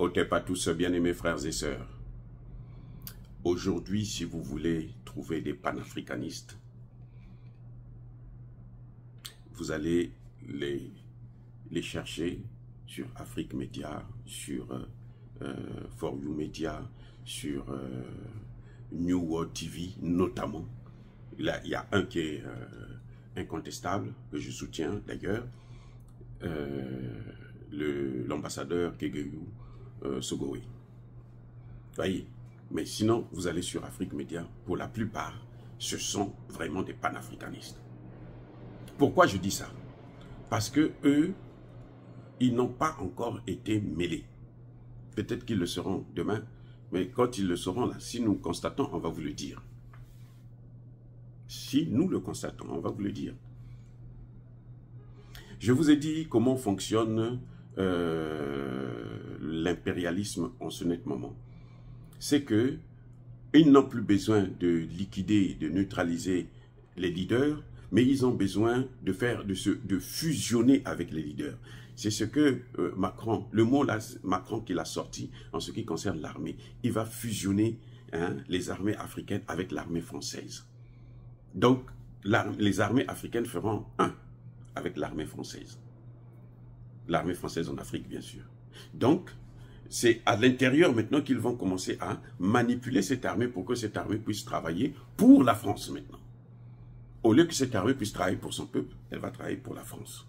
Otep à tous, bien-aimés frères et sœurs. Aujourd'hui, si vous voulez trouver des panafricanistes, vous allez les chercher sur Afrique Média, sur For You Media, sur New World TV notamment. Là, il y a un qui est incontestable, que je soutiens d'ailleurs, l'ambassadeur Kegeyou Sogoi. Voyez, mais sinon, vous allez sur Afrique Média, pour la plupart, ce sont vraiment des panafricanistes. Pourquoi je dis ça? Parce que eux, ils n'ont pas encore été mêlés. Peut-être qu'ils le seront demain, mais quand ils le seront là, si nous constatons, on va vous le dire. Si nous le constatons, on va vous le dire. Je vous ai dit comment fonctionne l'impérialisme en ce net moment. C'est que ils n'ont plus besoin de liquider, de neutraliser les leaders, mais ils ont besoin de faire, de fusionner avec les leaders. C'est ce que Macron, le mot là, Macron qu'il a sorti en ce qui concerne l'armée. Il va fusionner les armées africaines avec l'armée française. Donc, les armées africaines feront un avec l'armée française. L'armée française en Afrique, bien sûr. Donc, c'est à l'intérieur maintenant qu'ils vont commencer à manipuler cette armée pour que cette armée puisse travailler pour la France maintenant. Au lieu que cette armée puisse travailler pour son peuple, elle va travailler pour la France.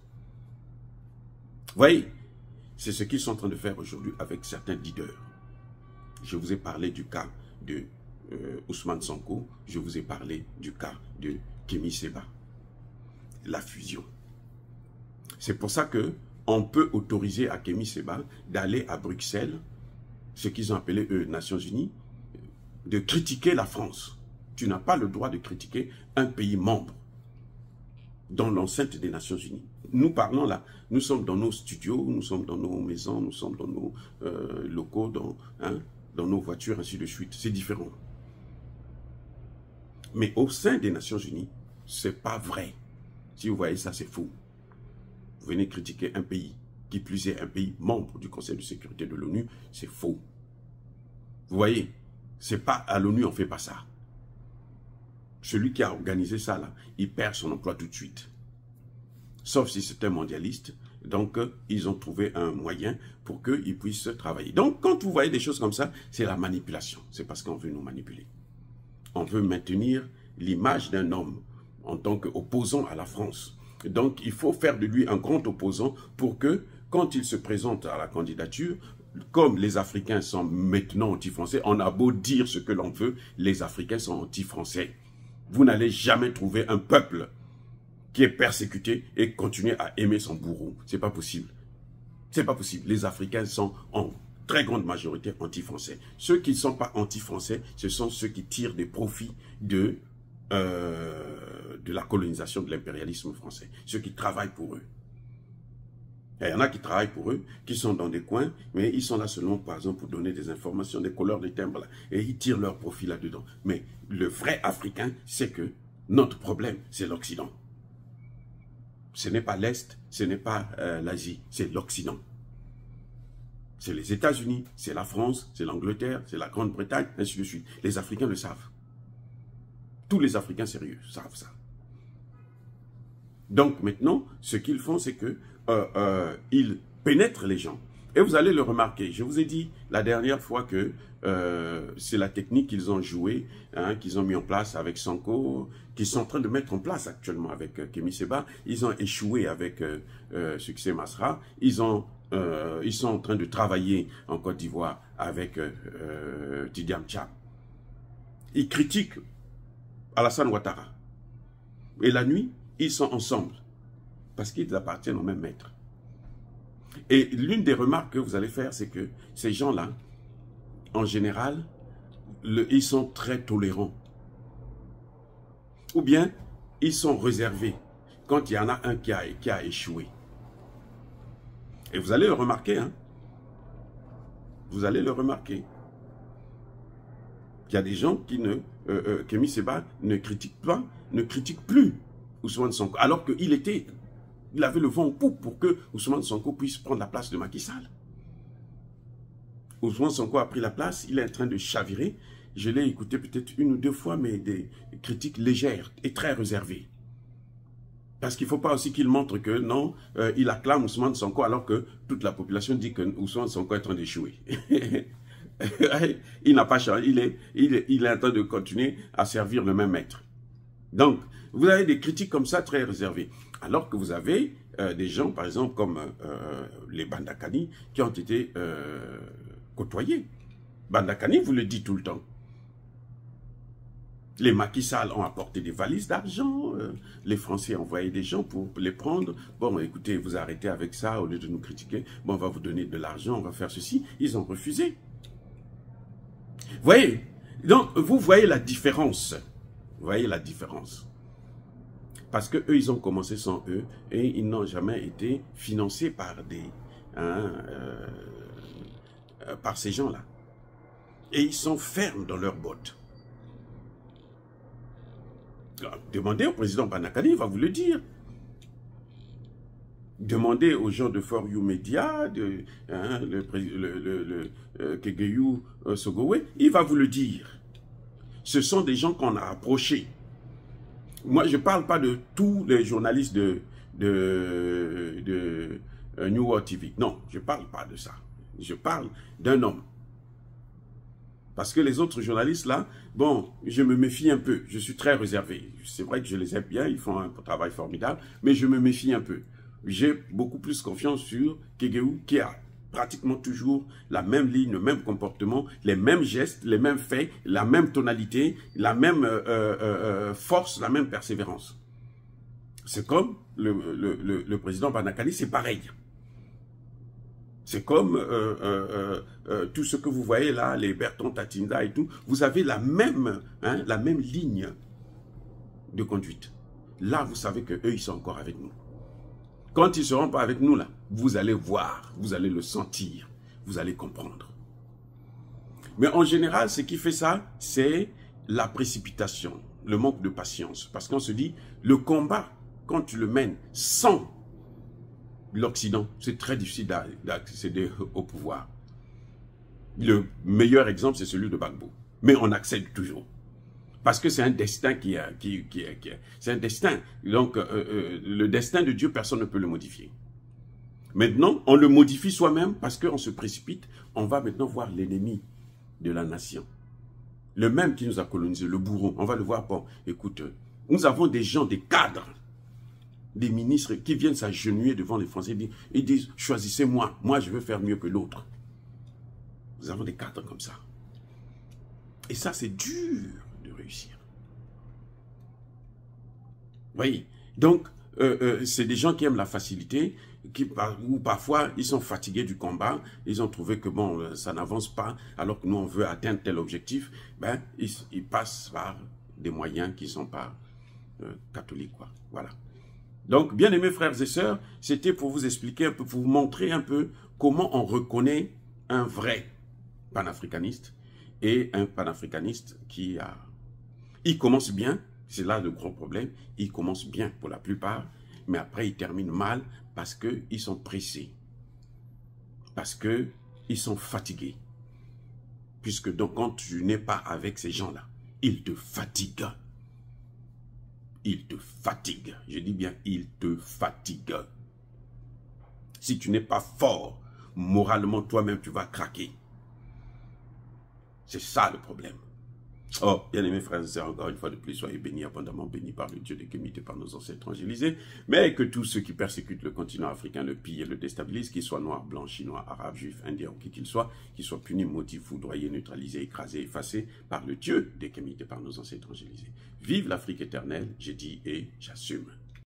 Vous voyez, c'est ce qu'ils sont en train de faire aujourd'hui avec certains leaders. Je vous ai parlé du cas de Ousmane Sonko, je vous ai parlé du cas de Kémi Séba. La fusion. C'est pour ça que on peut autoriser à Kémi Séba d'aller à Bruxelles, ce qu'ils ont appelé eux Nations Unies, de critiquer la France. Tu n'as pas le droit de critiquer un pays membre dans l'enceinte des Nations Unies. Nous parlons là, nous sommes dans nos studios, nous sommes dans nos maisons, nous sommes dans nos locaux, dans nos voitures, ainsi de suite. C'est différent. Mais au sein des Nations Unies, c'est pas vrai. Si vous voyez ça, c'est faux. Vous venez critiquer un pays, qui plus est un pays membre du Conseil de sécurité de l'ONU, c'est faux. Vous voyez, c'est pas à l'ONU, on ne fait pas ça. Celui qui a organisé ça, là, il perd son emploi tout de suite. Sauf si c'est un mondialiste. Donc, ils ont trouvé un moyen pour qu'ils puissent travailler. Donc, quand vous voyez des choses comme ça, c'est la manipulation. C'est parce qu'on veut nous manipuler. On veut maintenir l'image d'un homme en tant qu'opposant à la France. Donc, il faut faire de lui un grand opposant pour que, quand il se présente à la candidature, comme les Africains sont maintenant anti-français, on a beau dire ce que l'on veut, les Africains sont anti-français. Vous n'allez jamais trouver un peuple qui est persécuté et continuer à aimer son bourreau. C'est pas possible. C'est pas possible. Les Africains sont en très grande majorité anti-français. Ceux qui ne sont pas anti-français, ce sont ceux qui tirent des profits de la colonisation de l'impérialisme français. Ceux qui travaillent pour eux. Il y en a qui travaillent pour eux, qui sont dans des coins, mais ils sont là seulement, par exemple, pour donner des informations, des couleurs de timbres, là, et ils tirent leur profit là-dedans. Mais le vrai Africain, c'est que notre problème, c'est l'Occident. Ce n'est pas l'Est, ce n'est pas l'Asie, c'est l'Occident. C'est les États-Unis, c'est la France, c'est l'Angleterre, c'est la Grande-Bretagne, ainsi de suite. Les Africains le savent. Tous les Africains sérieux savent ça. Donc maintenant, ce qu'ils font, c'est que ils pénètrent les gens. Et vous allez le remarquer. Je vous ai dit la dernière fois que c'est la technique qu'ils ont jouée, qu'ils ont mis en place avec Sonko, qu'ils sont en train de mettre en place actuellement avec Kémi Séba. Ils ont échoué avec Succès Masra. Ils sont en train de travailler en Côte d'Ivoire avec Tidiane Tcham. Ils critiquent Alassane Ouattara. Et la nuit, ils sont ensemble. Parce qu'ils appartiennent au même maître. Et l'une des remarques que vous allez faire, c'est que ces gens-là, en général, ils sont très tolérants. Ou bien, ils sont réservés quand il y en a un qui a échoué. Et vous allez le remarquer, hein. Vous allez le remarquer. Il y a des gens qui Kémi Séba ne critiquent pas, ne critiquent plus Ousmane Sonko, alors qu'il avait le vent en poupe pour que Ousmane Sonko puisse prendre la place de Macky Sall. Ousmane Sonko a pris la place, il est en train de chavirer. Je l'ai écouté peut-être 1 ou 2 fois, mais des critiques légères et très réservées. Parce qu'il ne faut pas aussi qu'il montre que non, il acclame Ousmane Sonko alors que toute la population dit que Ousmane Sonko est en train d'échouer. Il n'a pas changé, il est en train de continuer à servir le même maître. Donc, vous avez des critiques comme ça très réservées. Alors que vous avez des gens, par exemple, comme les Bandakani, qui ont été côtoyés. Bandakani vous le dit tout le temps. Les Macky Sall ont apporté des valises d'argent, les Français ont envoyé des gens pour les prendre. Bon, écoutez, vous arrêtez avec ça, au lieu de nous critiquer, bon, on va vous donner de l'argent, on va faire ceci. Ils ont refusé. Vous voyez? Donc, vous voyez la différence. Vous voyez la différence. Parce que eux, ils ont commencé sans eux et ils n'ont jamais été financés par par ces gens-là. Et ils sont fermes dans leurs bottes. Demandez au président Banakani, il va vous le dire. Demandez aux gens de For You Media, Kegeyu Sogowe, il va vous le dire. Ce sont des gens qu'on a approchés. Moi, je ne parle pas de tous les journalistes de New World TV. Non, je ne parle pas de ça. Je parle d'un homme. Parce que les autres journalistes, là, bon, je me méfie un peu. Je suis très réservé. C'est vrai que je les aime bien, ils font un travail formidable, mais je me méfie un peu. J'ai beaucoup plus confiance sur Kegeyu, qui a pratiquement toujours la même ligne, le même comportement, les mêmes gestes, les mêmes faits, la même tonalité, la même force, la même persévérance. C'est comme le président Banakali, c'est pareil. C'est comme tout ce que vous voyez là, les Bertrand Tatinda et tout, vous avez la même ligne de conduite. Là, vous savez qu'eux, ils sont encore avec nous. Quand ils ne seront pas avec nous, là, vous allez voir, vous allez le sentir, vous allez comprendre. Mais en général, ce qui fait ça, c'est la précipitation, le manque de patience. Parce qu'on se dit, le combat, quand tu le mènes sans l'Occident, c'est très difficile d'accéder au pouvoir. Le meilleur exemple, c'est celui de Gbagbo. Mais on accède toujours. Parce que c'est un destin c'est un destin. Donc, le destin de Dieu, personne ne peut le modifier. Maintenant, on le modifie soi-même parce qu'on se précipite. On va maintenant voir l'ennemi de la nation. Le même qui nous a colonisé, le bourreau. On va le voir. Bon, écoute, nous avons des gens, des cadres, des ministres qui viennent s'agenouiller devant les Français et disent, choisissez-moi, moi je veux faire mieux que l'autre. Nous avons des cadres comme ça. Et ça, c'est dur de réussir. Vous voyez? Donc, c'est des gens qui aiment la facilité, ou parfois, ils sont fatigués du combat, ils ont trouvé que bon, ça n'avance pas, alors que nous, on veut atteindre tel objectif, ben, ils passent par des moyens qui ne sont pas catholiques, quoi. Voilà. Donc, bien aimés frères et sœurs, c'était pour vous expliquer un peu, pour vous montrer un peu comment on reconnaît un vrai panafricaniste et un panafricaniste qui a... Il commence bien, c'est là le gros problème, il commence bien pour la plupart, mais après il termine mal parce qu'ils sont pressés, parce qu'ils sont fatigués. Puisque donc quand tu n'es pas avec ces gens-là, ils te fatiguent. Il te fatigue. Je dis bien, il te fatigue. Si tu n'es pas fort, moralement, toi-même, tu vas craquer. C'est ça le problème. Oh, bien aimés frères et sœurs, encore une fois de plus, soyez bénis, abondamment bénis par le Dieu de Kémite et par nos ancêtres évangélisés, mais que tous ceux qui persécutent le continent africain, le pillent et le déstabilisent, qu'ils soient noirs, blancs, chinois, arabes, juifs, indiens, ou qui qu'ils soient punis, maudits, foudroyés, neutralisés, écrasés, effacés par le Dieu de Kémite et par nos ancêtres évangélisés. Vive l'Afrique éternelle, j'ai dit et j'assume.